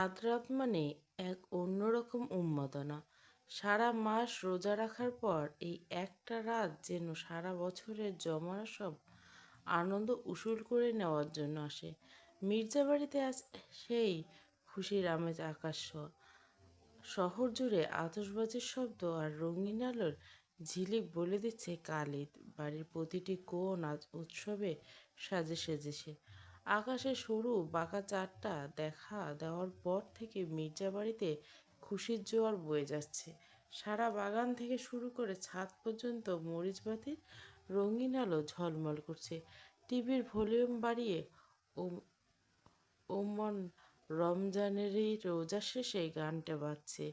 রাত মানে এক অন্যরকম উন্মাদনা। সারা মাস রোজা রাখার পর এই একটা রাত যেন সারা বছরের জমানো সব আনন্দ উসুল করে নেওয়ার জন্য আসে। মির্জা বাড়িতে আজ সেই খুশির আমেজ আকাশ ছোঁয়া। শহর জুড়ে আতশবাজির শব্দ আর রঙিন আলোর ঝিলিক বলে দিচ্ছে কাল ঈদ। বাড়ির প্রতিটি কোণ আজ উৎসবে সাজে সেজেছে। আকাশে সরু বাঁকা চাঁদটা দেখা দেওয়ার পর থেকে মির্জা বাড়িতে খুশির জোয়ার বয়ে যাচ্ছে। সারা বাগান থেকে শুরু করে ছাদ পর্যন্ত মরিচবাতির রঙিন আলো ঝলমল করছে। টিভির ভলিউম বাড়িয়ে ওমন রমজানেরই রোজা শেষে গানটা বাজছে,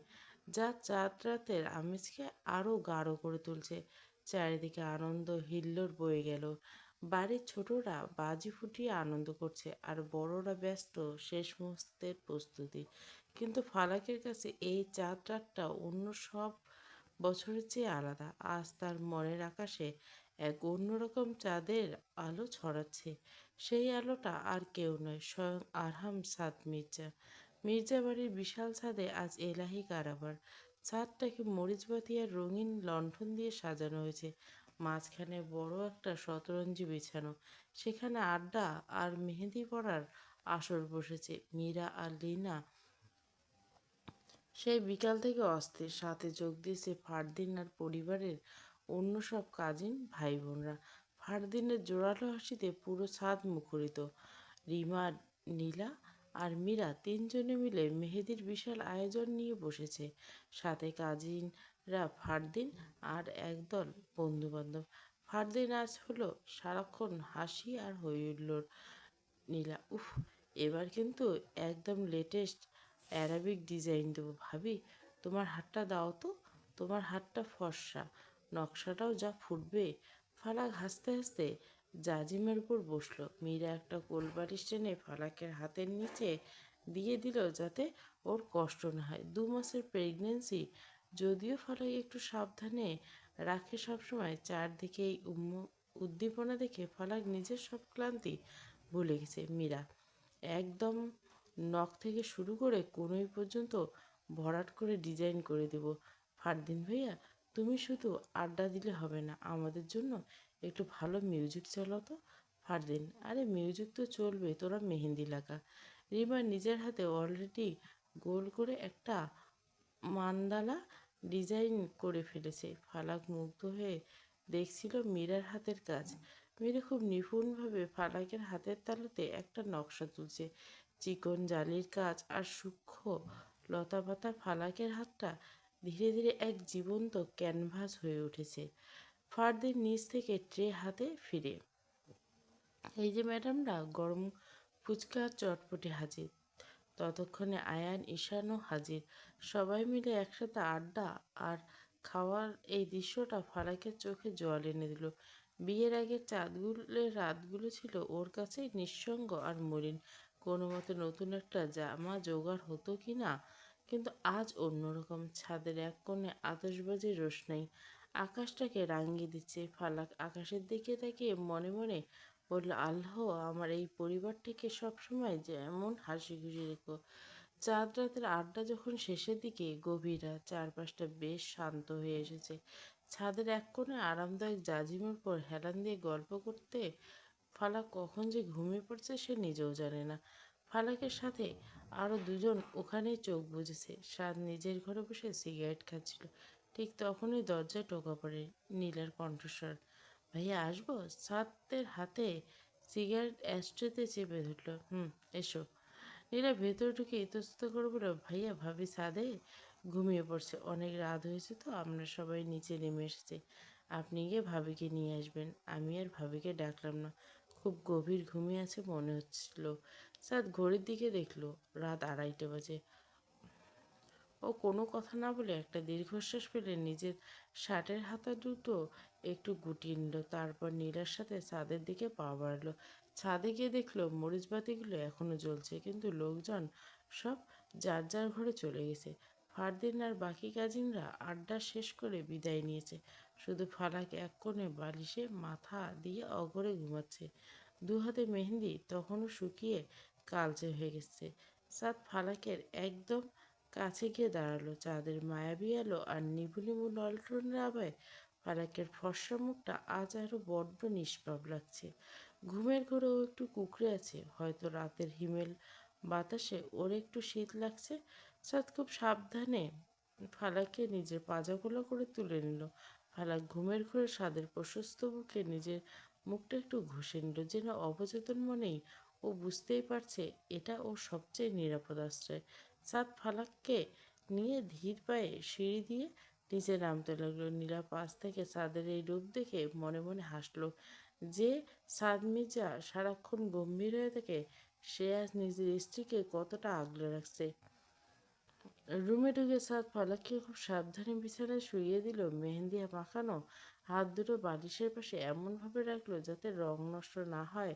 যা চাঁদ রাতের আমেজকে আরও গাঢ় করে তুলছে। চারিদিকে আনন্দ হিল্লোড় বয়ে গেল। বাড়ির ছোটরা বাজি ফুটিয়ে আনন্দ করছে আর বড়রা ব্যস্ত শেষ মুহূর্তের প্রস্তুতি। কিন্তু ফালাকের কাছে এই চাঁদ রাতটা অন্য সব বছরের চেয়ে আলাদা। আজ তার মনের আকাশে এক অন্যরকম চাঁদের আলো ছড়াচ্ছে। সেই আলোটা আর কেউ নয়, স্বয়ং আরহাম সাদ মির্জা। মির্জা বাড়ির বিশাল ছাদে আজ এলাহি কারবার। ছাদটাকে মরিচবাতি আর রঙিন লণ্ঠন দিয়ে সাজানো হয়েছে। মাঝখানে বড় একটা শতরঞ্জি বিছানো। সেখানে আড্ডা আর মেহেদি পড়ার আসর বসেছে। মীরা আর লিনা সেই বিকাল থেকে অস্থির। সাথে যোগ দিয়েছে ফারদিন আর পরিবারের অন্য সব কাজিন ভাই বোনরা। ফারদিনের জোরালো হাসিতে পুরো ছাদ মুখরিত। রিমা, নীলা আর মীরা তিনজনে মিলে মেহেদির বিশাল আয়োজন নিয়ে বসেছে। সাথে কাজিনরা ফারদিন আর একদল বন্ধুবান্ধব। ফারদিন আজ হলো সারাক্ষণ হাসি আর হই হুল্লোড়। নীলা, উফ, এবার কিন্তু একদম লেটেস্ট অ্যারাবিক ডিজাইন দেবো ভাবি। তোমার হাতটা দাও তো, তোমার হাতটা ফর্সা, নকশাটাও যা ফুটবে। ফালাক হাসতে হাসতে জাজিমের উপর বসলো। মীরা একটা কোলবালিশ টেনে ফালাকের হাতের নিচে দিয়ে দিল যাতে ওর কষ্ট না হয়। 2 মাসের প্রেগনেন্সি, যদিও ফালাক একটু সাবধানে রাখে সবসময়, চারদিকে এই উদ্দীপনা দেখে ফালাক নিজের সব ক্লান্তি ভুলে গেছে। মীরা একদম নখ থেকে শুরু করে কনুই পর্যন্ত ভরাট করে ডিজাইন করে দেব। ফারদিন ভাইয়া, তুমি শুধু আড্ডা দিলে হবে না, আমাদের জন্য একটু ভালো মিউজিক চালাও তো। ফারদিন, আরে মিউজিক তো চলবে, তোরা মেহেন্দি লাগা। রিমা নিজের হাতে অলরেডি গোল করে একটা মান্দালা ডিজাইন করে ফেলেছে। ফালাক মুগ্ধ হয়ে দেখছিল মীরার হাতের কাজ। মীরা খুব নিপুণভাবে ফালাকের হাতের তালুতে একটা নকশা তুলছে। চিকন জালির কাজ আর সূক্ষ্ম লতাপাতা। ফালাকের হাতটা ধীরে ধীরে এক জীবন্ত ক্যানভাস হয়ে উঠেছে। ফারদিন নিচ থেকে ট্রে হাতে ফিরে, এই যে ম্যাডামরা, গরম ফুচকা চটপটি হাজির। ততক্ষণে আয়ান, ঈশানও হাজির। সবাই মিলে একসাথে আড্ডা আর খাওয়ার এই দৃশ্যটা ফারাকের চোখে জল এনে দিল। বিয়ের আগের রাতগুলো ছিল ওর কাছে নিঃসঙ্গ আর মলিন। কোনো মতে নতুন একটা জামা জোগাড় হতো কি না, কিন্তু আজ অন্যরকম। ছাদের এক কোণে আতশবাজির রোশনাই আকাশটাকে রাঙিয়ে দিচ্ছে। ফালাক আকাশের দিকে তাকিয়ে মনে মনে বলল, আল্লাহ আমার এই পরিবারটিকে সবসময় যেমন হাসি খুশি রেখো। চাঁদ রাতের আড্ডা যখন শেষের দিকে, গভীর রাত, চারপাশটা বেশ শান্ত হয়ে এসেছে। ছাদের এক কোণে আরামদায়ক জাজিমের পর হেলান দিয়ে গল্প করতে ফালাক কখন যে ঘুমিয়ে পড়ছে সে নিজেও জানে না। ফালাকের সাথে আরও দুজন ওখানেই চোখ বুজেছে। সাদ নিজের ঘরে বসে সিগারেট খাচ্ছিল। ঠিক তখনই দরজায় টোকা পড়ে নীলার কণ্ঠস্বর, ভাইয়া আসবো? সাদের হাতে সিগারেট অ্যাশট্রেতে চেপে ধরল। এসো। নীলা ভেতরে ঢুকে ইতস্তত করে বলল, ভাইয়া ভাবি ছাদে ঘুমিয়ে পড়ছে, অনেক রাত হয়েছে তো আমরা সবাই নিচে নেমে এসেছি। আপনি গিয়ে ভাবিকে নিয়ে আসবেন। আমি আর ভাবিকে ডাকলাম না, খুব গভীর ঘুমিয়ে আছে মনে হচ্ছিল। সাদ ঘড়ির দিকে দেখলো, রাত 2:30 বাজে। ও কোনো কথা না বলে একটা দীর্ঘশ্বাস ফেলে নিজের শার্টের হাতা দুটো একটু গুটিয়ে নিল। তারপর নীলার সাথে ছাদের দিকে পা বাড়ালো। ছাদে গিয়ে দেখলো মরিচবাতিগুলো এখনো জ্বলছে, কিন্তু লোকজন সব যার যার ঘরে চলে গেছে। ফারদিন আর বাকি কাজিনরা আড্ডা শেষ করে বিদায় নিয়েছে। শুধু ফালাক এক কোণে বালিশে মাথা দিয়ে অঘরে ঘুমাচ্ছে। 2 হাতে মেহেন্দি তখনও শুকিয়ে কালচে হয়ে গেছে। চাঁদ ফালাকের একদম কাছে গিয়ে দাঁড়ালো। চাঁদের মায়াবী আলো আর নিভু নিভু লণ্ঠনের আভায় ফালাকের ফর্সা মুখটা আজ আরো বড্ড নিষ্পাপ লাগছে। ঘুমের ঘরে ও একটু কুঁকড়ে আছে, হয়তো রাতের হিমেল বাতাসে ওর একটু শীত লাগছে। চাঁদ খুব সাবধানে ফালাককে নিজের পাজাগুলো করে তুলে নিল। ফালাক ঘুমের ঘরে স্বাদের প্রশস্ত বুকে নিজের মুখটা একটু ঘষে নিল, যেন অবচেতন মনেই ও বুঝতেই পারছে এটা ওর সবচেয়ে নিরাপদ আশ্রয়। চাঁদ ফালাককে নিয়ে ধীর পায়ে সিঁড়ি দিয়ে নিচে নামতে লাগলো। নীলা পাশ থেকে চাঁদের এই রূপ দেখে মনে মনে হাসলো। যে চাঁদ মির্জা সারাক্ষণ গম্ভীর হয়ে থাকে, সে আজ নিজের স্ত্রীকে কতটা আগলে রাখছে। রুমে ঢুকে চাঁদ ফালাককে খুব সাবধানে বিছানায় শুইয়ে দিল। মেহেন্দি মাখানো হাত দুটো বালিশের পাশে এমনভাবে রাখলো যাতে রং নষ্ট না হয়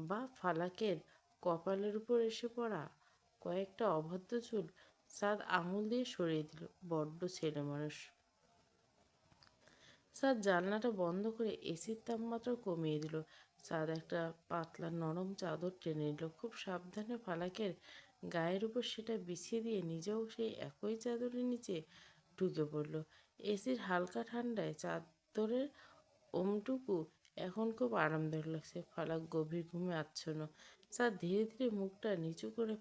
বা ফালাকের কপালের উপর এসে পড়া কয়েকটা অভদ্র চুল চাঁদ আঙুল দিয়ে সরিয়ে দিল। বড্ড ছেলে মানুষ। চাঁদ জানলাটা বন্ধ করে এসির তাপমাত্রা কমিয়ে দিল। চাঁদ একটা পাতলা নরম চাদর টেনে নিল। খুব সাবধানে ফালাকের গায়ের উপর সেটা বিছিয়ে দিয়ে নিজেও সেই একই চাদরের নিচে ঢুকে পড়ল। এসির হালকা ঠান্ডায় চাদরের ওমটুকু এখন খুব আরামদায়ক লাগছে। ফালাক গভীর ঘুমে আচ্ছন্ন। চাঁদ ধীরে ধীরে মুখটা নিচু করে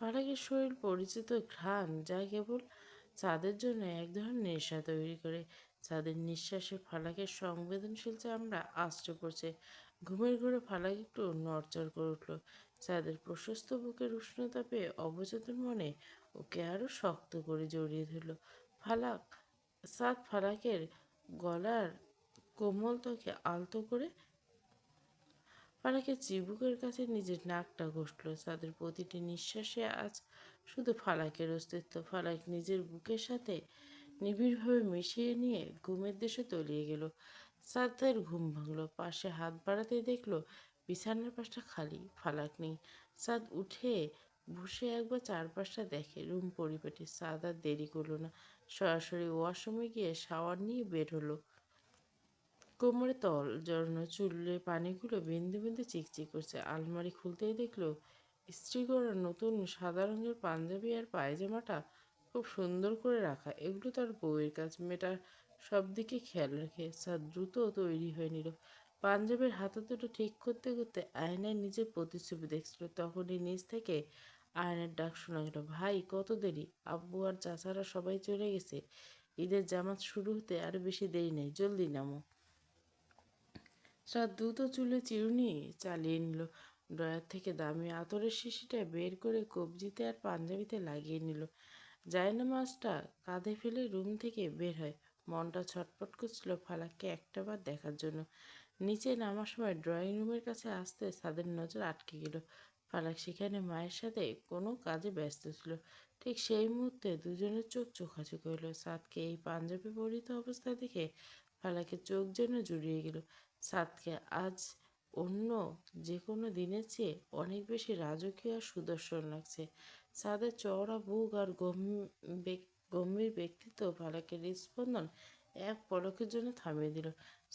ফারাকের শরীর পরিচিত ঘ্রাণ, যা কেবল চাঁদের জন্য এক ধরনের নেশা তৈরি করে। চাঁদের নিঃশ্বাসে ফালাকের সংবেদনশীল চামড়া আঁচড়ে পড়ছে। ঘুমের ঘোরে ফালাক একটু নড়চড় করে উঠল। চাঁদের প্রশস্ত বুকের উষ্ণতা পেয়ে অবচেতন মনে ওকে আরো শক্ত করে জড়িয়ে ধরল। ফালাক চাঁদ ফালাকের গলার কোমল ত্বকে আলতো করে ফালাকের চিবুকের কাছে নিজের নাকটা ঘষল। তাদের প্রতিটি নিঃশ্বাসে আজ শুধু ফালাকের অস্তিত্ব। ফালাক নিজের বুকের সাথে নিবিড়ভাবে মিশিয়ে নিয়ে ঘুমের দেশে তলিয়ে গেল। সাদের ঘুম ভাঙল। পাশে হাত বাড়াতে দেখলো বিছানার পাশটা খালি, ফালাক নেই। সাদ উঠে বসে একবার চারপাশটা দেখে। রুম পরিপাটি। সাদ আর দেরি করলো না, সরাসরি ওয়াশরুমে গিয়ে শাওয়ার নিয়ে বের হলো। কোমরে তল জড়ানো চুলে পানিগুলো বিন্দু বিন্দু চিকচিক করছে। আলমারি খুলতেই দেখলো ইস্ত্রি করা নতুন সাদা রঙের পাঞ্জাবি আর পায়জামাটা খুব সুন্দর করে রাখা। এগুলো তার বউয়ের কাজ। মেয়েটার সব দিকে খেয়াল রাখে। স্যার দ্রুত তৈরি হয়ে নিল। পাঞ্জাবের হাতা দুটো ঠিক করতে করতে আয়নায় নিজের প্রতিচ্ছবি দেখছিল। তখনই নিচ থেকে আয়নার ডাক শোনা গেল, ভাই কত দেরি? আব্বু আর চাচারা সবাই চলে গেছে। ঈদের জামাত শুরু হতে আর বেশি দেরি নেই, জলদি নামো। রাত দ্রুত চুলে চিরুনি চালিয়ে নিল। ড্রয়ার থেকে দামি আতরের শিশিটা বের করে কবজিতে আর পাঞ্জাবিতে লাগিয়ে নিল। জায়নামাজটা কাঁধে ফেলে রুম থেকে বের হয়। মনটা ছটফট করছিল ফালাককে একটাবার দেখার জন্য। নিচে নামার সময় ড্রয়িং রুমের কাছে আসতে সাদের নজর আটকে গেল। ফালাক সেখানে মায়ের সাথে কোনো কাজে ব্যস্ত ছিল। ঠিক সেই মুহূর্তে দুজনের চোখ চোখাচোখি হলো। সাদকে এই পাঞ্জাবি পরিহিত অবস্থায় দেখে ফালাকের চোখ যেন জুড়িয়ে গেল। সাদকে আজ অন্য যে কোনো দিনের চেয়ে অনেক বেশি রাজকীয় আর সুদর্শন লাগছে। সাদের চওড়া বুক আর গম্ভীর ব্যক্তিত্ব ফালাকের হৃদস্পন্দন এক পলকের জন্য থামিয়ে দিল।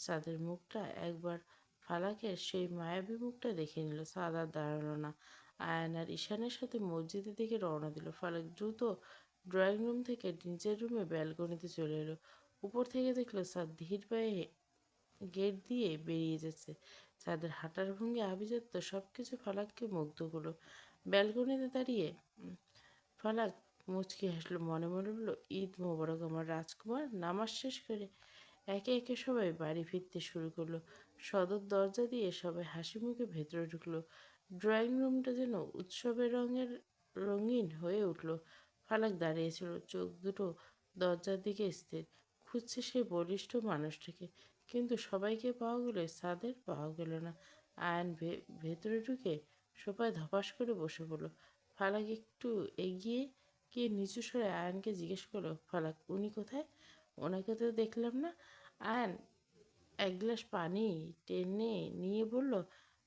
সাদের মুখটা একবার ফালাকের সেই মায়াবী মুখটা দেখে নিল। সাদ আর দাঁড়ালো না। আয়ান আর ঈশানের সাথে মসজিদের দিকে রওনা দিল। ফালাক দ্রুত ড্রয়িং রুম থেকে নিচের রুমে ব্যালকনিতে চলে এলো। উপর থেকে দেখলো সাদ ধীর পায়ে গেট দিয়ে বেরিয়ে যাচ্ছে। তাদের হাঁটার ভঙ্গি, আভিজাত্য সবকিছু ফালাককে মুগ্ধ করলো। ব্যালকনিতে দাঁড়িয়ে ফালাক মুচকি হাসলো। মনে মনে বলল, ঈদ মোবারক আমার রাজকুমার। নামাজ শেষ করে একে একে সবাই বাড়ি ফিরতে শুরু করলো। সদর দরজা দিয়ে সবাই হাসি মুখে ভেতরে ঢুকলো। ড্রয়িং রুমটা যেন উৎসবের রঙিন হয়ে উঠল। ফালাক দাঁড়িয়েছিল, চোখ দুটো দরজার দিকে স্থির, খুঁজছে সেই বলিষ্ঠ মানুষটাকে। কিন্তু সবাইকে পাওয়া গেলে সাদের পাওয়া গেল না। আয়ন ভেতরে ঢুকে সোফায় ধপাস করে বসে পড়ল। ফালাক একটু এগিয়ে গিয়ে নিচু স্বরে আয়নকে জিজ্ঞেস করলো, ফালাক উনি কোথায়? ওনাকে তো দেখলাম না। আয়ন এক গ্লাস পানি টেনে নিয়ে বলল,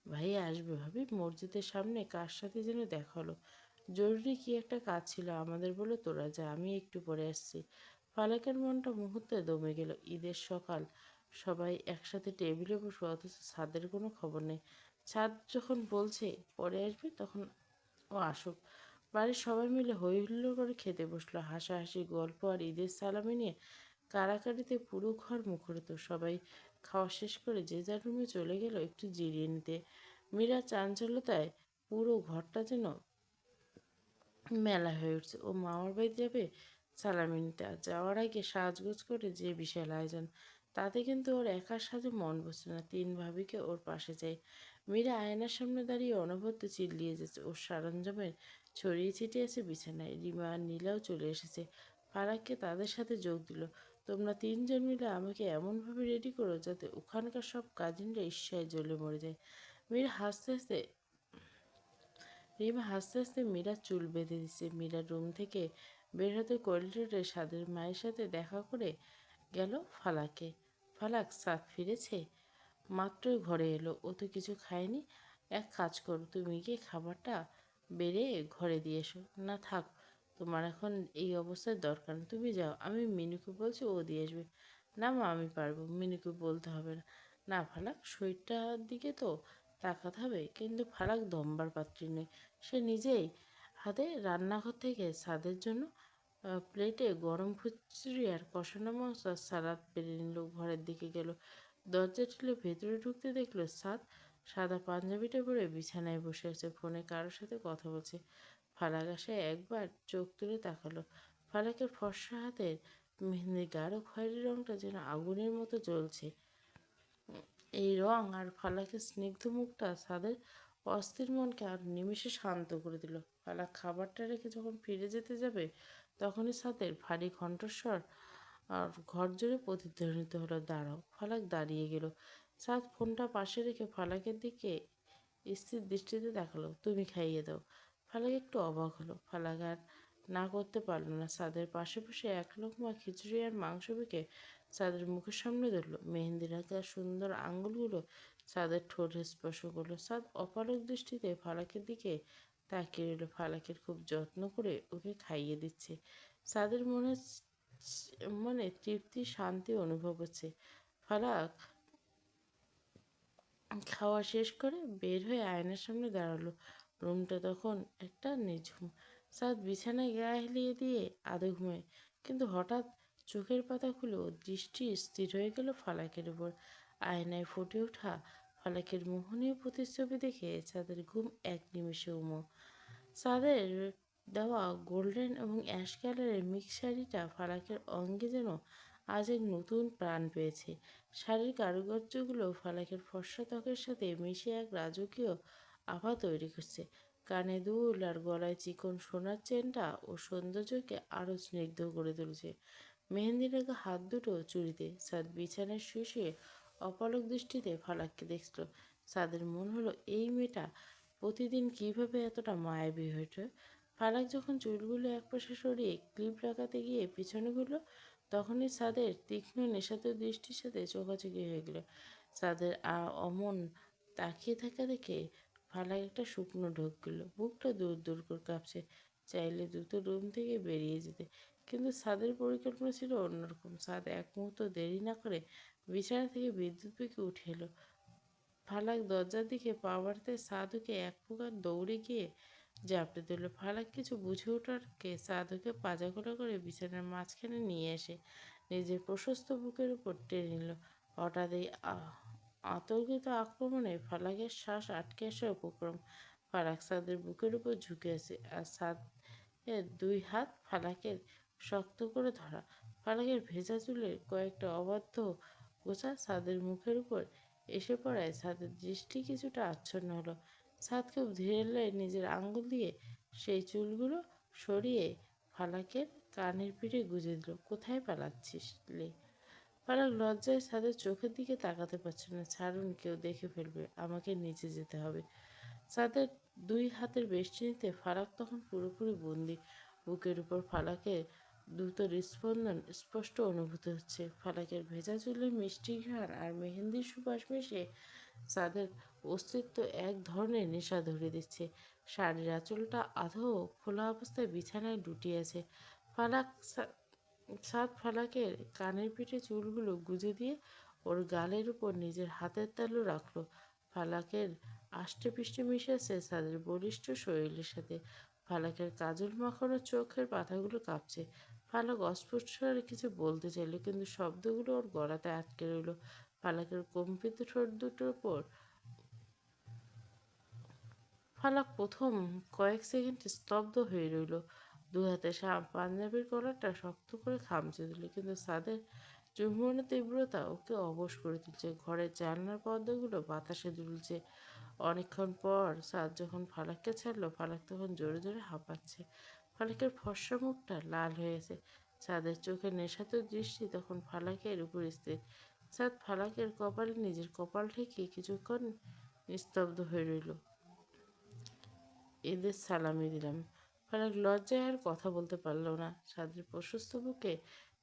ভাইয়া আসবে ভাবি, মসজিদের সামনে কার সাথে যেন দেখা হলো। জরুরি কি একটা কাজ ছিল আমাদের, বলে তোরা যা, আমি একটু পরে আসছি। ফালাকের মনটা মুহূর্তে দমে গেল। ঈদের সকাল, সবাই একসাথে টেবিলে বসে, অথচ ছাদের কোনো খবর নেই। সাদ যখন বলছে পরে আসবে তখন ও আসুক। বাড়ির সবাই মিলে হই হুল্লোড় করে খেতে বসলো। হাসাহাসি, গল্প আর ঈদের সালামি নিয়ে কাড়াকাড়িতে পুরো ঘর মুখরিত। সবাই খাওয়া শেষ করে যে যার রুমে চলে গেল একটু জিরিয়ে নিতে। মীরা চাঞ্চল্যতায় পুরো ঘরটা যেন মেলা হয়ে উঠছে। ও মামার বাড়ি যাবে সালামি নিতে, আর যাওয়ার আগে সাজগোজ করে যে বিশাল আয়োজন, তাতে কিন্তু ওর একার সাথে মন বসছে না। তিন ভাবিকে ওর পাশে চাই। মীরা আয়নার সামনে দাঁড়িয়ে অনবদ্য চিল্লিয়ে যাচ্ছে। ওর সরঞ্জামের ছড়িয়ে ছিটিয়ে আছে বিছানায়। রিমা আর নীলাও চলে এসেছে। ফারাককে তাদের সাথে যোগ দিল। তোমরা তিনজন মিলে আমাকে এমনভাবে রেডি করো যাতে ওখানকার সব কাজিনরা ঈর্ষায় জ্বলে মরে যায়। মীরা হাসতে হাসতে রিমা হাসতে হাসতে মীরার চুল বেঁধে দিচ্ছে। মীরার রুম থেকে বের হতে করিডোরে সাদের মায়ের সাথে দেখা করে গেল ফালাকে। ফালাক সাদ ফিরেছে? মাত্রই ঘরে এলো। ও তো কিছু খায়নি। এক কাজ করো, তুমি গিয়ে খাবারটা বেড়ে ঘরে দিয়ে এসো। না থাক, তোমার এখন এই অবস্থায় দরকার নেই, তুমি যাও। আমি মিনুকে বলছি, ও দিয়ে আসবে। না মা, আমি পারবো, মিনুকে বলতে হবে না। না ফালাক, শরীরটার দিকে তো তাকাতে হবে। কিন্তু ফালাক দমবার পাত্রী নয়। সে নিজেই হাতে রান্নাঘর থেকে সাদের জন্য প্লেটে গরম খিচুড়ি আর কষানো মাংস আর সালাদ পেরে নিল। ঘরের দিকে গেল। দরজা ঠেলে ভেতরে ঢুকতে দেখলো সাদ সাদা পাঞ্জাবিটা পরে বিছানায় বসে আছে, ফোনে কারোর সাথে কথা বলছে। ফালাক আসে একবার চোখ তুলে তাকালো। ফালাকের ফর্সা হাতের মেহেন্দির গাঢ় খয়েরি রংটা যেন আগুনের মতো জ্বলছে। এই রং আর ফালাকের স্নিগ্ধ মুখটা সাদের অস্থির মনকে আর নিমেষে শান্ত করে দিল। ফালাক খাবারটা রেখে যখন ফিরে যেতে যাবে তখনই সাদের ভারী কণ্ঠস্বর আর ঘর জুড়ে প্রতিধ্বনিত হলো, দাঁড়াও। ফালাক দাঁড়িয়ে গেল। সাদ ফোনটা পাশে রেখে ফালাকের দিকে স্থির দৃষ্টিতে তাকালো। তুমি খাইয়ে দাও। ফালাক একটু অবাক হলো। ফালাক আর না করতে পারলো না। সাদের পাশে বসে এক লোকমা খিচুড়ি আর মাংস বেঁকে সাদের মুখের সামনে ধরলো। মেহেন্দির আঁকা সুন্দর আঙুলগুলো সাদের ঠোঁটে স্পর্শ করলো। সাদ অপারক দৃষ্টিতে ফালাকের দিকে তাকিয়ে রইল। ফালাকের খুব যত্ন করে ওকে খাইয়ে দিচ্ছে। সাদের মনে তৃপ্তি, শান্তি অনুভব হচ্ছে। ফালাক খাওয়া শেষ করে বের হয়ে আয়নার সামনে দাঁড়ালো। রুমটা তখন একটা নিঝুম। সাদ বিছানায় গা হেলিয়ে দিয়ে আধো ঘুমায়। কিন্তু হঠাৎ চোখের পাতা খুলে ওর দৃষ্টি স্থির হয়ে গেল ফালাকের উপর। আয়নায় ফুটে ওঠা ফালাকের মোহনীয় প্রতিচ্ছবি দেখে সাদের ঘুম এক নিমেষে উমো। সাদের দেওয়া গোল্ডেন এবং অ্যাশ কালারের মিক্স শাড়িটা ফালাকের অঙ্গে যেন আজ এক নতুন প্রাণ পেয়েছে। শাড়ির কারুকার্যগুলো ফালাকের ফর্সা ত্বকের সাথে মিশে এক রাজকীয় আভা তৈরি করছে। কানে দুল আর গলায় চিকন সোনার চেনটা ও সৌন্দর্যকে আরও স্নিগ্ধ করে তুলছে। মেহেন্দি রাখা হাত দুটো চুড়িতে। সাদ বিছানায় শুয়ে শুয়ে অপলক দৃষ্টিতে ফালাককে দেখল। সাদের মনে হলো এই মেয়েটা প্রতিদিন কিভাবে এতটা মায়াবী হয়ে ওঠে। ফালাক যখন চুলগুলো একপাশে সরিয়ে ক্লিপ লাগাতে গিয়ে পিছনে ঘুরল, তখনই সাদের তীক্ষ্ণ নেশাতুর দৃষ্টির সাথে চোখাচোখি হয়ে গেল। সাদের অমন তাকিয়ে থাকা দেখে ফালাক একটা শুকনো ঢোক গেল। বুকটা দূর দূর করে কাঁপছে। চাইলে দ্রুত রুম থেকে বেরিয়ে যেতে, কিন্তু সাদের পরিকল্পনা ছিল অন্যরকম। সাদ এক মুহূর্ত দেরি না করে বিছানা থেকে বিদ্যুৎ বেগে উঠে এলো। ফালাক দরজার দিকে পা বাড়াতে সাদ ওকে এক প্রকার দৌড়ে গিয়ে জাপটে দিল। ফালাক কিছু বুঝে ওঠার কে সাদ ওকে পাজাগোলা করে বিছানার মাঝখানে নিয়ে এসে নিজের প্রশস্ত বুকের উপর টেনে নিল। হঠাৎ এই অতর্কিত আক্রমণে ফালাকের শ্বাস আটকে আসার উপক্রম। ফালাক সাদের বুকের উপর ঝুঁকে আছে, আর সাদের দুই হাত ফালাকের শক্ত করে ধরা। ফালাকের ভেজা চুলের কয়েকটা অবাধ্য গোছা সাদের মুখের উপর এসে পড়ায় সাদের দৃষ্টি কিছুটা আচ্ছন্ন হলো। সাদ খুব ধীরে নিজের আঙুল দিয়ে সেই চুলগুলো সরিয়ে ফালাকের কানের পিঠে গুজে দিল। কোথায় পালাচ্ছিস লে? ফারাক লজ্জায় সাদের চোখের দিকে তাকাতে পারছে না। ছাড়ুন, কেউ দেখে ফেলবে, আমাকে নিচে যেতে হবে। সাদের দুই হাতের বেষ্টনীতে ফারাক তখন পুরোপুরি বন্দি। বুকের উপর ফালাকের দ্রুত হৃৎস্পন্দন স্পষ্ট অনুভূত হচ্ছে। ফালাকের ভেজা চুলের মিষ্টি ঘ্রাণ আর মেহেন্দির সুবাস মিশে সাদের অস্তিত্ব এক ধরনের নেশা ধরে দিচ্ছে। শাড়ির আঁচলটা আধো খোলা অবস্থায় বিছানায় লুটিয়ে আছে। ফালাক সাদ ফালাকের কানের পিঠে চুলগুলো গুজে দিয়ে ওর গালের উপর নিজের হাতের তালু রাখলো। ফালাকের আষ্টে পৃষ্ঠে মিশে আছে তাদের বলিষ্ঠ শরীরের সাথে। ফালাকের কাজল মাখানো চোখের পাতাগুলো কাঁপছে। ফালাক অস্ফুট স্বরে কিছু বলতে চাইল, কিন্তু শব্দগুলো ওর গলাতে আটকে রইল। ফালাকের কম্পিত ঠোঁট দুটোর ওপর ফালাক প্রথম কয়েক সেকেন্ড স্তব্ধ হয়ে রইল। দু হাতে পাঞ্জাবির কলারটা শক্ত করে খামচে দিল, কিন্তু সাদের চুম্বনের তীব্রতা ওকে অবশ করে তুলছে। ঘরের জানলার পর্দাগুলো বাতাসে দুলছে। অনেকক্ষণ পর সাদ যখন ফালাককে ছাড়লো, ফালাক তখন জোরে জোরে হাঁপাচ্ছে। ফালাকের ফর্সা মুখটা লাল হয়ে আছে। সাদের চোখে নেশাতুর দৃষ্টি তখন ফালাকের উপর স্থির। সাদ ফালাকের কপালে নিজের কপাল ঠেকিয়ে কিছুক্ষণ নিস্তব্ধ হয়ে রইল। এদের সালামি দিলাম। ফারাক লজ্জায় আর কথা বলতে পারল না। সাদের প্রশস্ত বুকে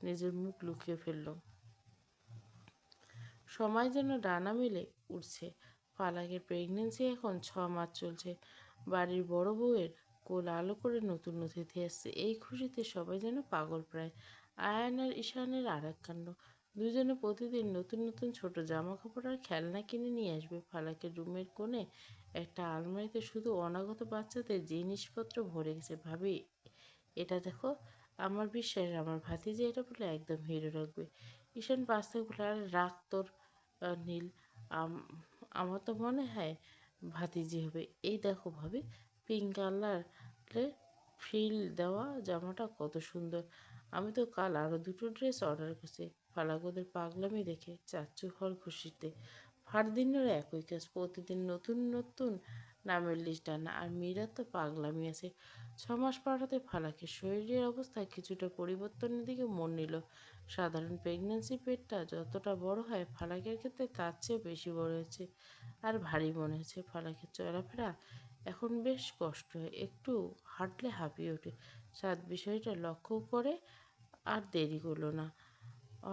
নিজের মুখ লুকিয়ে ফেলল। সময় যেন ডানা মেলে উঠছে। ফালাকের প্রেগনেন্সি এখন 6 মাস চলছে। বাড়ির বড় বউয়ের কোল আলো করে নতুন অতিথি আসছে। এই খুশিতে সবাই যেন পাগল প্রায়। আয়ান আর ঈশানের আর এক কাণ্ড। দুজনে প্রতিদিন নতুন নতুন ছোট জামা কাপড় আর খেলনা কিনে নিয়ে আসবে। ফালাকের রুমের কোণে একটা আলমারিতে শুধু অনাগত বাচ্চাদের জিনিসপত্র ভরে গেছে। ভাবি, এটা দেখো। আমার বিশ্বাস আমার ভাতিজি এটা বলে একদম হিরো রাখবে। ঈশান পাশ থেকে বলে, আর রাখ তোর নীল। আমার তো মনে হয় ভাতিজি হবে। এই দেখো ভাবি, পিঙ্ক কালারে ফ্রিল দেওয়া জামাটা কত সুন্দর। আমি তো কাল আরও দুটো ড্রেস অর্ডার করছি। ফালাক ওদের পাগলামি দেখে চাচ্চু হওয়ার খুশিতে। ফারদিনেরও একই কাজ, প্রতিদিন নতুন নতুন নামের লিস্ট আনা। আর মীরার তো পাগলামি আছে। 6 মাস পাড়াতে ফালাকের শরীরের অবস্থা কিছুটা পরিবর্তনের দিকে মন নিল। সাধারণ প্রেগন্যান্সি পেটটা যতটা বড় হয়, ফালাকের ক্ষেত্রে তার চেয়ে বেশি বড় হয়েছে। আর ভারী মনে হচ্ছে। ফালাকের চলাফেরা এখন বেশ কষ্ট হয়। একটু হাঁটলে হাঁপিয়ে ওঠে। সাত বিষয়টা লক্ষ্য করে আর দেরি করলো না।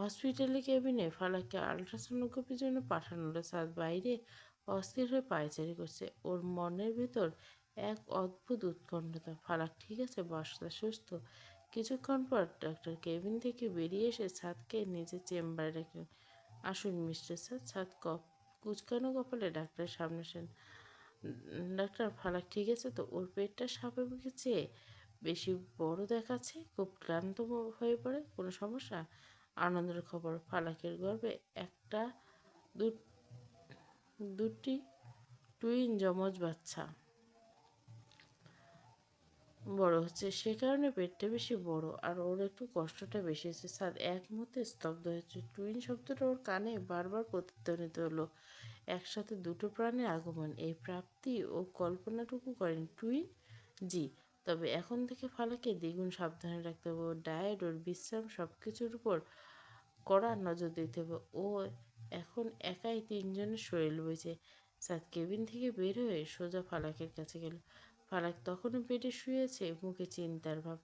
হসপিটালে কেবিনে ফালাককে আল্ট্রাসোনোগ্রাফির জন্য পাঠানো হলো। সাদ বাইরে অস্থির হয়ে পায়চারি করছে। ওর মনের ভেতর এক অদ্ভুত উৎকণ্ঠতা। ফালাক ঠিক আছে, বাসটা সুস্থ। কিছুক্ষণ পর ডাক্তার কেবিন থেকে বেরিয়ে এসে সাদকে নিজের চেম্বারে রাখলেন। আসুন মিস্টার সাদ। সাদ কুচকানো কপালে ডাক্তারের সামনে আসেন। ডাক্তার, ফালাক ঠিক আছে তো? ওর পেটটা স্বাভাবিকের চেয়ে বেশি বড় দেখাচ্ছে। খুব ক্লান্ত হয়ে পড়ে। কোনো সমস্যা? আনন্দের খবর, ফালাকের গর্ভে একটা দুটি টুইন যমজ বাচ্চা বড় হচ্ছে। সে কারণে পেটটা বেশি বড় আর ওর একটু কষ্টটা বেশি হচ্ছে। স্যার এক মুহূর্তে স্তব্ধ হয়েছে। টুইন শব্দটা ওর কানে বারবার প্রতিধ্বনিত হলো। একসাথে দুটো প্রাণের আগমন, এই প্রাপ্তি ও কল্পনাটুকু করেন। টুইন? জি। তবে এখন থেকে ফালাকে দ্বিগুণ সাবধানে রাখতে হবে। ওর ডায়েট, ওর বিশ্রাম, সব কিছুর উপর কড়া নজর দিতে হবে। ও এখন একাই 3 জনের শরীর বইছে। সাদ কেবিন থেকে বের হয়ে সোজা ফালাকের কাছে গেল। ফালাক তখনও বেডে শুয়েছে, মুখে চিন্তার ভাব।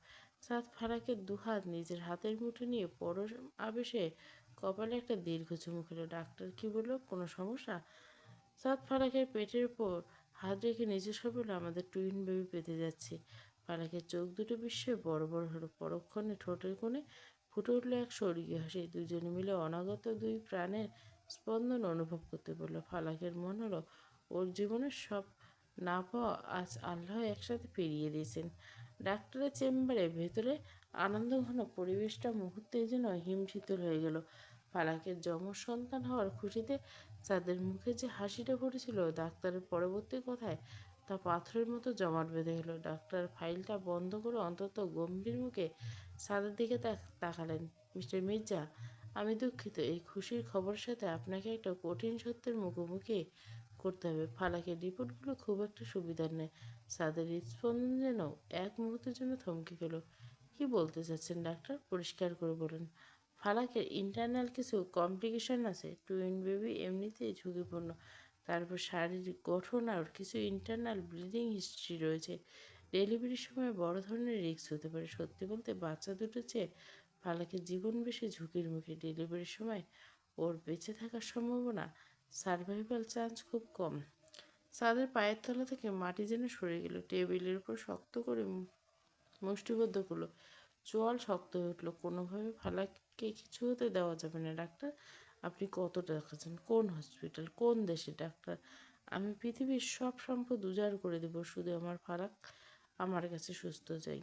সাদ ফালাকের দুহাত নিজের হাতের মুঠো নিয়ে পরশ আবেশে কপালে একটা দীর্ঘ চুমু খেল। ডাক্তার কি বলল? কোনো সমস্যা? সাদ ফালাকের পেটের উপর হাত রেখে নিজের সব বলল, আমাদের টুইন বেবি পেতে যাচ্ছে। ফালাকের চোখ দুটো বিস্ময়ে বড় বড় হলো। পরক্ষণে ঠোঁটের কোণে ফুটে উঠল এক স্বর্গীয় হাসি। দুজনে মিলে অনাগত দুই প্রাণের স্পন্দন অনুভব করতে পারল। ফালাকের মন হলো ওর জীবনের সব না পাওয়া আজ আল্লাহ একসাথে ফিরিয়ে দিয়েছেন। ডাক্তারের চেম্বারের ভেতরে আনন্দঘন পরিবেশটা মুহূর্তেই যেন হিমশীতল হয়ে গেল। ফালাকের যমজ সন্তান হওয়ার খুশিতে তাদের মুখে যে হাসিটা ফুটেছিল, ডাক্তারের পরবর্তী কথায় তা পাথরের মতো জমাট বেঁধে গেল। ডাক্তার ফাইলটা বন্ধ করে অন্তত গম্ভীর মুখে সাদের দিকে তাকালেন। মিস্টার মির্জা, আমি দুঃখিত, এই খুশির খবরের সাথে আপনাকে একটা কঠিন সত্যের মুখোমুখি করতে হবে। ফালাকের রিপোর্টগুলো খুব একটা সুবিধার নয়। সাদের হৃদস্পন্দন যেন এক মুহূর্তের জন্য থমকে গেল। কি বলতে চাচ্ছেন ডাক্তার? পরিষ্কার করে বলুন। ফালাকের ইন্টারনাল কিছু কমপ্লিকেশন আছে। টুইন বেবি এমনিতেই ঝুঁকিপূর্ণ, তারপর শারীরিক গঠন আর কিছু ইন্টারনাল ব্লিডিং হিস্ট্রি রয়েছে। ডেলিভারির সময় বড় ধরনের রিস্ক হতে পারে। সত্যি বলতে বাচ্চা দুটোর চেয়ে ফালাকের জীবন বেশি ঝুঁকির মুখে। ডেলিভারির সময় ওর বেঁচে থাকার সম্ভাবনা, সার্ভাইভাল চান্স খুব কম। সাদের পায়ের তলা থেকে মাটি যেন সরে গেল। টেবিলের উপর শক্ত করে মুষ্টিবদ্ধ করলো। চোয়াল শক্ত হয়ে উঠল। কোনোভাবে ফালাককে কিছু হতে দেওয়া যাবে না। ডাক্তার, আপনি কত দেখাচ্ছেন? কোন হসপিটাল? কোন দেশে? ডাক্তার, আমি পৃথিবীর সব সম্পদ উজাড় করে দেব, শুধু আমার ফারাক আমার কাছে সুস্থ চাই।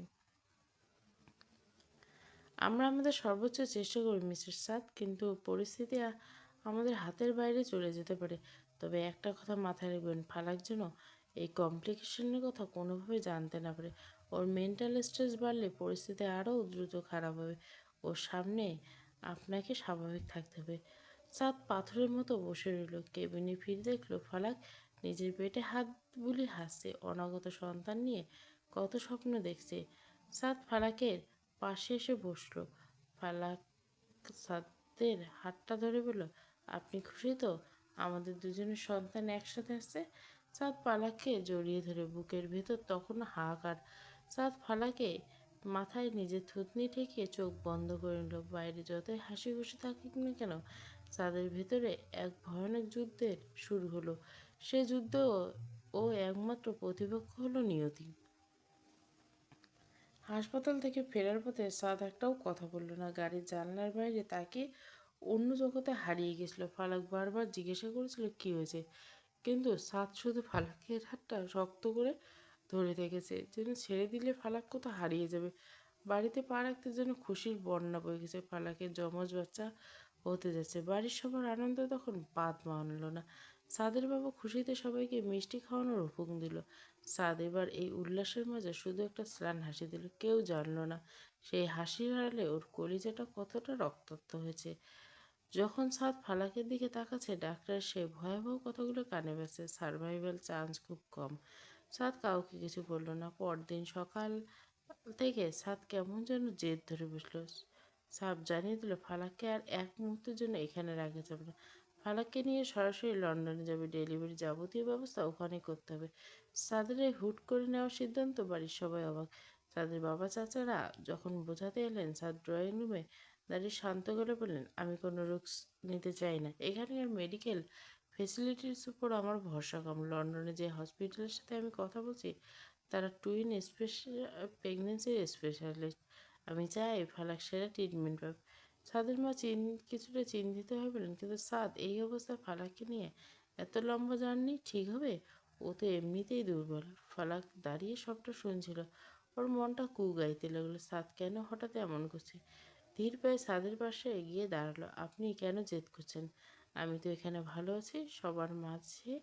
আমরা আমাদের সর্বোচ্চ চেষ্টা করি মিস্টার সাদ, কিন্তু পরিস্থিতি আমাদের হাতের বাইরে চলে যেতে পারে। তবে একটা কথা মাথায় রাখবেন, ফালাক যেন এই কমপ্লিকেশনের কথা কোনোভাবে জানতে না পারে। ওর মেন্টাল স্ট্রেস বাড়লে পরিস্থিতি আরও দ্রুত খারাপ হবে। ওর সামনে আপনাকে স্বাভাবিক থাকতে হবে। সাদ পাথরের মতো বসে রইল। কেবিনে ফিরে দেখলো ফালাক নিজের পেটে হাত বুলিয়ে হাসছে। অনাগত সন্তান নিয়ে কত স্বপ্ন দেখছে। সাদ ফালাকের পাশে এসে বসলো। ফালাক সাদের হাতটা ধরে বলল, আপনি খুশি তো? আমাদের দুজনের সন্তান একসাথে আসছে। সাদ ফালাককে জড়িয়ে ধরে, বুকের ভেতর তখনও হাহাকার। সাদ ফালাকে মাথায় নিজের থুতনি ঠেকিয়ে চোখ বন্ধ করে নিল। বাইরে যতই হাসি খুশি থাকুক না কেন, তাদের ভেতরে এক ভয়ানক যুদ্ধের শুরু হলো। সে যুদ্ধ ও একমাত্র প্রতিপক্ষ হলো নিয়তি। হাসপাতাল থেকে ফেরার পথে সাদ একটাও কথা বলল না। গাড়ির জানলার বাইরে তাকে অন্য জগতে হারিয়ে গেছিল। ফালাক বারবার জিজ্ঞাসা করেছিল কি হয়েছে, কিন্তু সাদ শুধু ফালাকের হাতটা শক্ত করে ধরে রেখেছে, যেন ছেড়ে দিলে ফালাক কোথাও হারিয়ে যাবে। বাড়িতে পা রাখতে যেন খুশির বন্যা বয়ে গেছে। ফালাকের যমজ বাচ্চা হতে যাচ্ছে। বাড়ির সবার আনন্দ তখন বাদ মানল না। সাদের বাবা খুশিতে সবাইকে মিষ্টি খাওয়ানোর হুকুম দিল। সাদ এবার এই উল্লাসের মাঝে শুধু একটা স্লান হাসি দিল। কেউ জানল না সেই হাসির আড়ালে ওর কলিজাটা কতটা রক্তাক্ত হয়েছে। যখন সাদ ফালাকের দিকে তাকাচ্ছে, ডাক্তার সে ভয়াবহ কথাগুলো কানে বেছে। সার্ভাইভাল চান্স খুব কম। সাদ কাউকে কিছু বলল না। পরদিন সকাল থেকে সাদ কেমন যেন জেদ ধরে বসলো। সাব জানিয়ে দিল ফালাককে আর এক মুহূর্তের জন্য এখানে রাখা যাবে না। ফালাককে নিয়ে সরাসরি লন্ডনে যাবে। ডেলিভারি যাবতীয় ব্যবস্থা ওখানে করতে হবে। সাদের এই হুট করে নেওয়ার সিদ্ধান্ত বাড়ির সবাই অবাক। সাদের বাবা চাচারা যখন বোঝাতে এলেন, সাদ ড্রয়িং রুমে দাঁড়িয়ে শান্ত গলে বললেন, আমি কোনো রিস্ক নিতে চাই না। এখানকার মেডিকেল ফেসিলিটিস উপর আমার ভরসা কম। লন্ডনে যে হসপিটালের সাথে আমি কথা বলছি তারা টুইন প্রেগনেন্সির স্পেশালিস্ট। আমি চাই ফালাক সেরা ট্রিটমেন্ট পাবে। সাদের মা কিছুটা চিন্তিত হয়ে বলেন, কিন্তু সাদ এই অবস্থায় ফালাককে নিয়ে এত লম্বা জার্নি ঠিক হবে? ও তো এমনিতেই দুর্বল। ফালাক দাঁড়িয়ে সবটা শুনছিল। ওর মনটা কু গাইতে লাগলো, সাদ কেন হঠাৎ এমন করছে। ধীর পায়ে সাদের পাশে গিয়ে দাঁড়ালো। আপনি কেন জেদ করছেন? আমি তো এখানে ভালো আছি। সবার মাঝে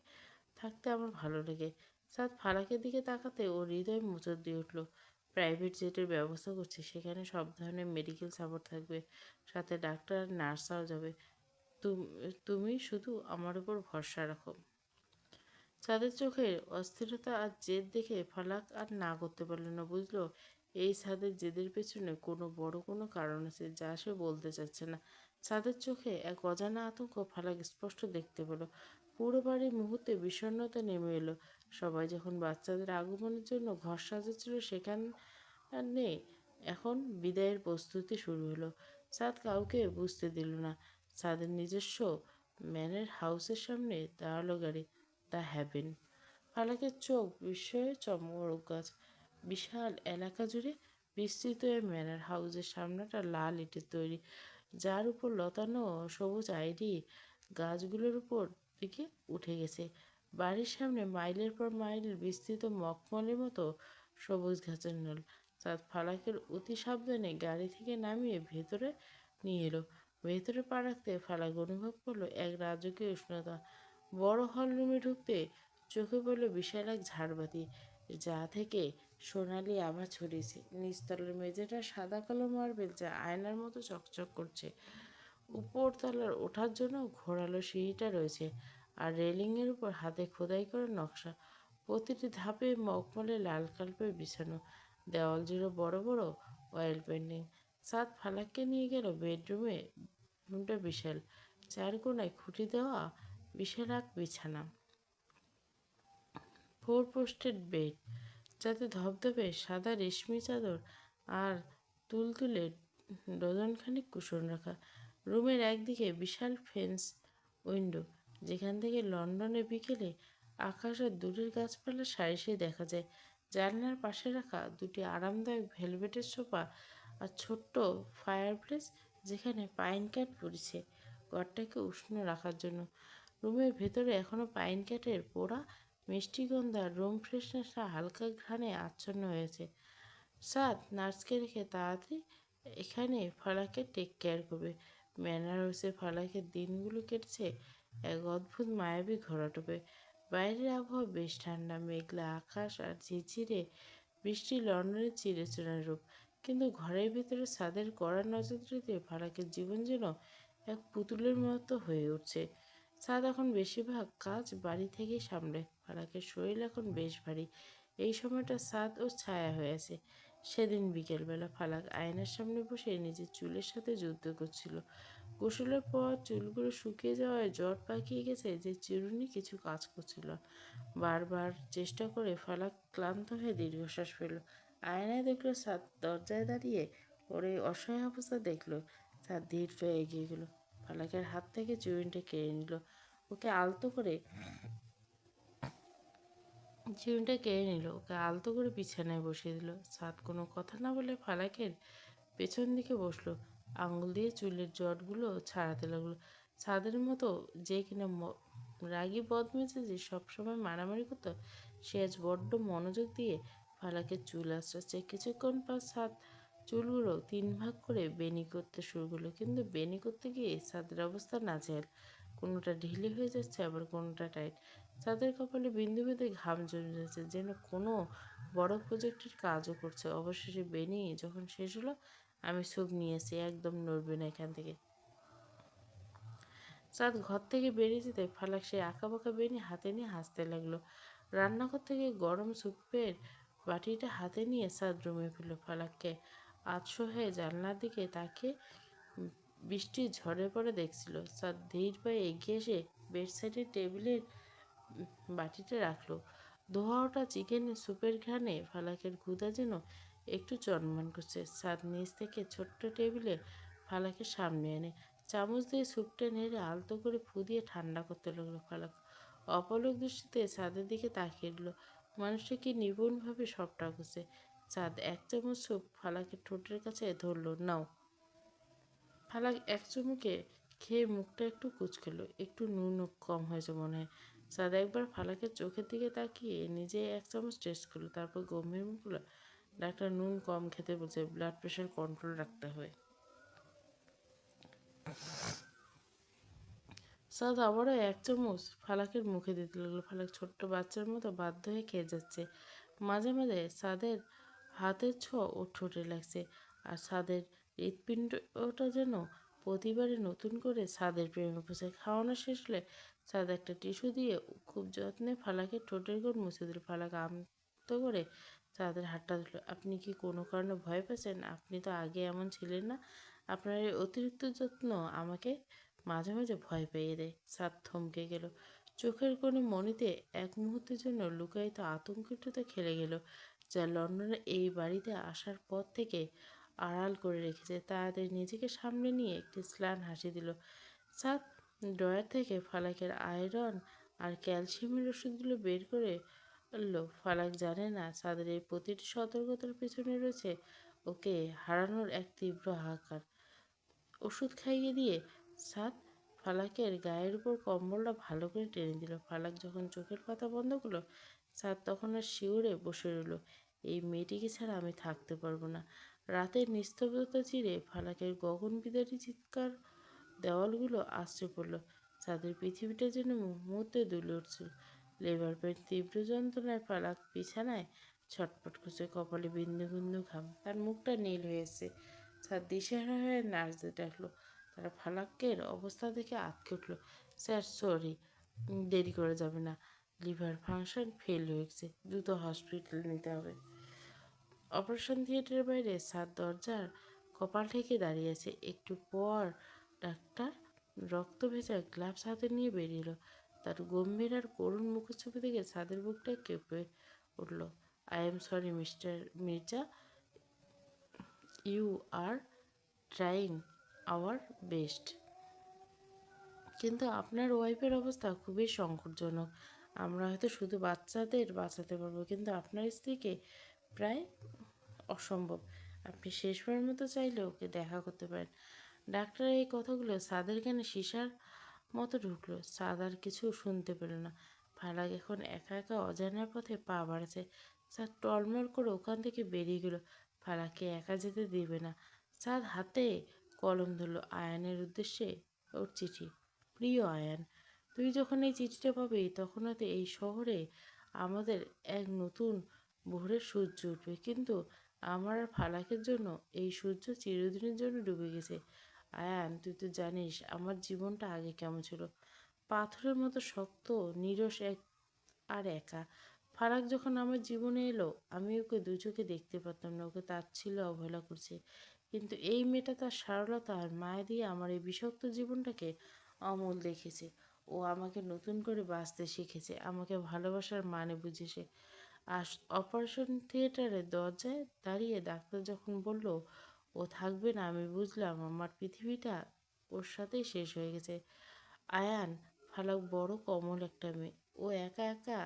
থাকতে আমার ভালো লাগে। সাদ ফারাকের দিকে তাকাতে ওর হৃদয় মোচড় দিয়ে উঠল। প্রাইভেট জেটের ব্যবস্থা করছি, সেখানে সব ধরনের মেডিকেল সাপোর্ট থাকবে, সাথে ডাক্তার আর নার্সরাও যাবে। তুমি শুধু আমার উপর ভরসা রাখো। সাদের চোখের অস্থিরতা আর জেদ দেখে ফালাক আর না করতে পারল না। বুঝলো এই সাদের জেদের পেছনে কোনো কারণ আছে যা সে বলতে চাচ্ছে না। সাদের চোখে এক অজানা আতঙ্ক ফালাক স্পষ্ট দেখতে পেল। পুরো বাড়ির মুহূর্তে বিষণ্ণতা নেমে এলো। সবাই যখন বাচ্চাদের আগমনের জন্য ঘর সাজাচ্ছিল, সেখানে এখন বিদায়ের প্রস্তুতি শুরু হলো। সাদ কাউকে বুঝতে দিল না। সাদের নিজস্ব ম্যানের হাউসের সামনে দাঁড়ালো গাড়ি, দ্য হ্যাভেন। ফালাকের চোখ বিস্ময়ে চমক গাছ। বিশাল এলাকা জুড়ে বিস্তৃত এই ম্যানর হাউসের সামনেটা লাল ইটের তৈরি, যার উপর লতানো সবুজ আইরি গাছগুলোর উপর দিকে উঠে গেছে। বাড়ির সামনে মাইলের পর মাইল বিস্তৃত মখমলের মতো সবুজ ঘাসের নল। সাদ ফালাকের অতি সাবধানে গাড়ি থেকে নামিয়ে ভেতরে নিয়ে এলো। ভেতরে পা রাখতে ফালাক অনুভব করলো এক রাজকীয় উষ্ণতা। বড় হল রুমে ঢুকতে চোখে পড়ল বিশাল এক ঝাড়বাতি, যা থেকে সোনালি আভা ছড়িয়েছে। নিচতলার মেঝেটা সাদা কালো মার্বেল, যা আয়নার মতো চকচক করছে। উপরতলার ওঠার জন্য ঘোরালো সিঁড়িটা রয়েছে, আর রেলিংয়ের উপর হাতে খোদাই করা নকশা। প্রতিটি ধাপে মখমলে লাল কার্পেট বিছানো, দেওয়াল জুড়ে বড় বড় অয়েল পেন্টিং। সাদ ফালাককে নিয়ে গেল বেডরুমে। রুমটা বিশাল, চার কোনায় খুঁটি দেওয়া বিশাল এক বিছানা, ফোর পোস্টেড বেড, যাতে ধবধবে সাদা রেশমি চাদর আর তুলতুলে ডজনখানিক কুশন রাখা। রুমের একদিকে বিশাল ফেন্স উইন্ডো, যেখান থেকে লন্ডনের বিকেলে আকাশ আর দূরের গাছপালা সারি সারি দেখা যায়। জানলার পাশে রাখা দুটি আরামদায়ক ভেলভেটের সোফা আর ছোট্ট ফায়ারপ্লেস, যেখানে পাইন কাঠ পড়েছে ঘরটাকে উষ্ণ রাখার জন্য। রুমের ভেতরে এখনো পাইন কাঠের পোড়া মিষ্টি গন্ধ আর রুম ফ্রেশনারটা হালকা ঘ্রাণে আচ্ছন্ন হয়েছে। সাদ নার্সকে রেখে তাড়াতাড়ি এখানে ফালাকে টেক কেয়ার করবে। ম্যানার হাউসে ফালাকের দিনগুলো কেটেছে এক অদ্ভুত মায়াবী ঘোরাটোপে। বাইরের আবহাওয়া বেশ ঠান্ডা, মেঘলা আকাশ আর ঝিরঝিরে বৃষ্টি লন্ডনের চিরচেনা রূপ। কিন্তু ঘরের ভেতরে ছাদের কড়া নজরদারিতে ফালাকের জীবন যেন এক পুতুলের মতো হয়ে উঠছে। ছাদ এখন বেশিরভাগ কাজ বাড়ি থেকেই সামলে। ফালাকের শরীর এখন বেশ ভারী। এই সময়টা ছাদ ও ছায়া হয়ে আছে। সেদিন বিকেলবেলা ফালাক আয়নার সামনে বসে নিজের চুলের সাথে যুদ্ধ করছিল। গোসলের পর চুলগুলো শুকিয়ে যাওয়ায় জট পাকিয়ে গেছে যে চিরুনি কিছু কাজ করছিল না। বারবার চেষ্টা করে ফালাক ক্লান্ত হয়ে দীর্ঘশ্বাস ফেলল। আয়নায় দেখলো ছাদ দরজায় দাঁড়িয়ে। ওর এই অসহায় অবস্থা দেখলো। ছাদ ধীর পায়ে এগিয়ে গেল, ফালাকের হাত থেকে চিরুনিটা কেড়ে নিল। ওকে আলতো করে চিরুনিটা কেড়ে নিল, ওকে আলতো করে বিছানায় বসিয়ে দিল। ছাদ কোনো কথা না বলে ফালাকের পেছন দিকে বসলো। আঙুল দিয়ে চুলের জটগুলো ছাড়াতে লাগলো। ছাদের মতো যে কিনা রাগী বদমেজাজি সবসময় মারামারি করতো, সে আজ বড্ড মনোযোগ দিয়ে ফালাকের চুল আঁচড়াচ্ছে। কিছুক্ষণ পর ছাদ চুলগুলো 3 ভাগ করে বেনি করতে শুরু করলো। কিন্তু বেনি করতে গিয়ে ছাদের অবস্থা নাজেহাল। কোনোটা ঢিলে হয়ে যাচ্ছে, আবার কোনোটা টাইট। ছাদের কপালে বিন্দু বিন্দু ঘাম জমে যাচ্ছে, যেন কোনো বড় প্রজেক্টের কাজও করছে। অবশেষে বেনি যখন শেষ হলো, আমি সুপ নিয়েছি, একদম নড়বে না এখান থেকে। চাঁদ ঘর থেকে বেরিয়ে যেতে ফালাক সেই আঁকাবাঁকা বেনি হাতে নিয়ে হাসতে লাগলো। রান্নাঘর থেকে গরম স্যুপের বাটিটা হাতে নিয়ে চাঁদ রুমে ফেলল। ফালাককে আতশো হয়ে জানলার দিকে তাকিয়ে বৃষ্টির ঝড়ের পরে দেখছিল। চাঁদ ধীর পায়ে এগিয়ে এসে বেডসাইডের টেবিলের বাটিটা রাখলো। ধোয়া ওঠা চিকেনের স্যুপের ঘ্রাণে ফালাকের ক্ষুধা যেন একটু চনমন করছে। চাঁদ নিচ থেকে ছোট্ট টেবিলে ফালাকের সামনে এনে চামচ দিয়ে স্যুপটা নেড়ে আলতো করে ফু দিয়ে ঠান্ডা করতে লাগলো। ফালাক অপলক দৃষ্টিতে চাঁদের দিকে তাকিয়ে দিল। মানুষটা কি নিপুণভাবে সবটা করছে। চাঁদ এক চামচ স্যুপ ফালাকের ঠোঁটের কাছে ধরল। নাও। ফালাক এক চুমুকে খেয়ে মুখটা একটু কুঁচকালো। একটু নুন কম হয়েছে মনে হয়। চাঁদ একবার ফালাকের চোখের দিকে তাকিয়ে নিজে এক চামচ টেস্ট করলো, তারপর গম্ভীর মুখ হলো। ডাক্তার নুন কম খেতে বলছে, ব্লাড প্রেশার কন্ট্রোল রাখতে হয়। চাঁদ আবারও এক চামচ ফালাকের মুখে দিতে লাগলো। ফালাক ছোট্ট বাচ্চার মতো বাধ্য হয়ে খেয়ে যাচ্ছে। মাঝে মাঝে চাঁদের হাতের ছোঁয়া ওর ঠোঁটে লাগছে, আর ছাদের হৃৎপিণ্ডটা যেন প্রতিবারে নতুন করে ছাদের প্রেমে পড়ছে। খাওয়ানো শেষ হলে ছাদ একটা টিস্যু দিয়ে খুব যত্নে ফালাকের ঠোঁটের কোণ মুছে দিল। ফালাক আমতো করে চাঁদের হাতটা ধরল। আপনি কি কোনো কারণে ভয় পাচ্ছেন? আপনি তো আগে এমন ছিলেন না। আপনার এই অতিরিক্ত যত্ন আমাকে মাঝে মাঝে ভয় পেয়ে দেয়। ছাদ থমকে গেল। চোখের কোণে মনিতে এক মুহূর্তের জন্য লুকায়িত আতঙ্কটা খেলে গেল, যা লন্ডনে এই বাড়িতে আসার পর থেকে আড়াল করে রেখেছে। তাড়াতাড়ি নিজেকে সামলে নিয়ে একটি স্লান হাসি দিল। ছাদ ড্রয়ার থেকে ফালাকের আয়রন আর ক্যালসিয়ামের ওষুধগুলো বের করে বলল। ফালাক জানে না ছাদের এই প্রতিটি সতর্কতার পেছনে রয়েছে ওকে হারানোর এক তীব্র হাহাকার। ওষুধ খাইয়ে দিয়ে ছাদ ফালাকের গায়ের উপর কম্বলটা ভালো করে টেনে দিল। ফালাক যখন চোখের পাতা বন্ধ করলো, ছাদ তখন আর শিউরে বসে রইল। এই মেয়েটিকে ছাড়া আমি থাকতে পারবো না। রাতের নিস্তব্ধতা চিরে ফালাকের গগনবিদারী চিৎকার দেওয়ালগুলো আশ্রে পড়ল। ছাদের পৃথিবীটা যেন মুহূর্তে দুলে উঠছিল। লেবার পেন তীব্র যন্ত্রণায় ফালাক বিছানায় ছটফট করছে, কপালে বিন্দু বিন্দু ঘাম। তার মুখটা নীল হয়ে এসছে। ছাদ দিশেহারা হয়ে নার্সদের ডাকলো। তারা ফালাকের অবস্থা দেখে আঁতকে উঠল। স্যার, সরি, দেরি করে যাবে না। লিভার ফাংশন ফেল হয়ে গেছে, দ্রুত হসপিটালে নিতে হবে। অপারেশন থিয়েটারের বাইরে ছাদ দরজার কপাল ঠেকে দাঁড়িয়ে আছে। একটু পর ডাক্তার রক্ত ভেজা গ্লাভস হাতে নিয়ে বেরিয়ে এলো। তার গম্ভীর আর করুণ মুখচ্ছবি দেখে ছাদের বুকটা কেঁপে উঠল। I am sorry Mister Mirza, you are trying our best, কিন্তু আপনার ওয়াইফের অবস্থা খুবই সংকটজনক। আমরা হয়তো শুধু বাচ্চাদের বাঁচাতে পারবো, কিন্তু আপনার স্ত্রীকে প্রায় অসম্ভব। আপনি শেষবারের মতো চাইলে ওকে দেখা করতে পারেন। ডাক্তারের এই কথাগুলো ছাদের কানে সীসার মতো ঢুকলো। সাদ আর কিছু শুনতে পেল না। ফালাক এখন একা একা অজানার পথে পা বাড়াচ্ছে। সাদ টলমল করে ওখান থেকে বেরিয়ে গেল। ফালাককে একা যেতে দেবে না। সাদ হাতে কলম ধরল। আয়ানের উদ্দেশ্যে ওর চিঠি। প্রিয় আয়ান, তুই যখন এই চিঠিটা পাবি তখন হয়তো এই শহরে আমাদের এক নতুন ভোরের সূর্য উঠবে, কিন্তু আমার আর ফালাকের জন্য এই সূর্য চিরদিনের জন্য ডুবে গেছে। আয়ান, তুই তো জানিস আমার জীবনটা আগে কেমন ছিল। পাথরের মতো শক্ত, নিরস আর একা। ফারাক যখন আমার জীবনে এলো আমি ওকে দু চোখে দেখতে পারতাম না। ওকে তাচ্ছিল্য অবহেলা করছে, কিন্তু এই মেয়েটা তার সরলতা আর মায়া দিয়ে আমার এই বিষাক্ত জীবনটাকে অমল দেখেছে। ও আমাকে নতুন করে বাঁচতে শিখেছে, আমাকে ভালোবাসার মানে বুঝেছে। আর অপারেশন থিয়েটারের দরজায় দাঁড়িয়ে ডাক্তার যখন বলল ও থাকবে না, আমি বুঝলাম আমার পৃথিবীটা ওর সাথেই শেষ হয়ে গেছে। আয়ান, ফালাক বড় কোমল একটা মেয়ে। ও একা একা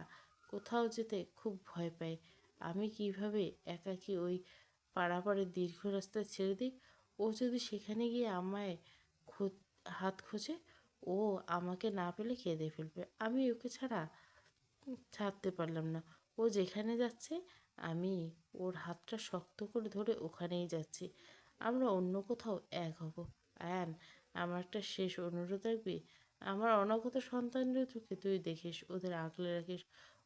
কোথাও যেতে খুব ভয় পায়। আমি কিভাবে একাকী ওই পাড়াপাড়ের দীর্ঘ রাস্তা ছেড়ে দিই? ও যদি সেখানে গিয়ে আমায় হাত খোঁজে, ও আমাকে না পেলে কেঁদে ফেলবে। আমি ওকে ছাড়া ছাড়তে পারলাম না। ও যেখানে যাচ্ছে আমি ওর হাতটা শক্ত করে ধরে ওখানেই যাচ্ছি। আমরা অন্য কোথাও এক হব। আয়ান, আমার একটা শেষ অনুরোধ রাখবি? আমার অনাগত সন্তানদের চোখে তুই দেখিস, ওদের আগলে রাখিস,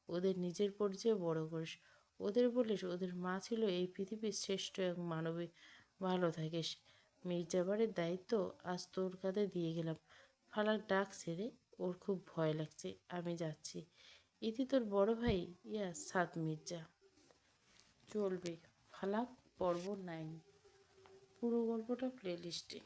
ওদের নিজের পরিচয়ে বড় করিস। ওদের বলিস ওদের মা ছিল এই পৃথিবীর শ্রেষ্ঠ এক মানবী। ভালো থাকিস। মির্জাবাড়ির দায়িত্ব আজ তোর কাঁধে দিয়ে গেলাম। ফালাক ডাক ছেড়ে, ওর খুব ভয় লাগছে, আমি যাচ্ছি। ইতি তোর বড় ভাই, সাদ মির্জা। চলবে। ফালাক পর্ব 9। পুরো গল্পটা প্লেলিস্টে।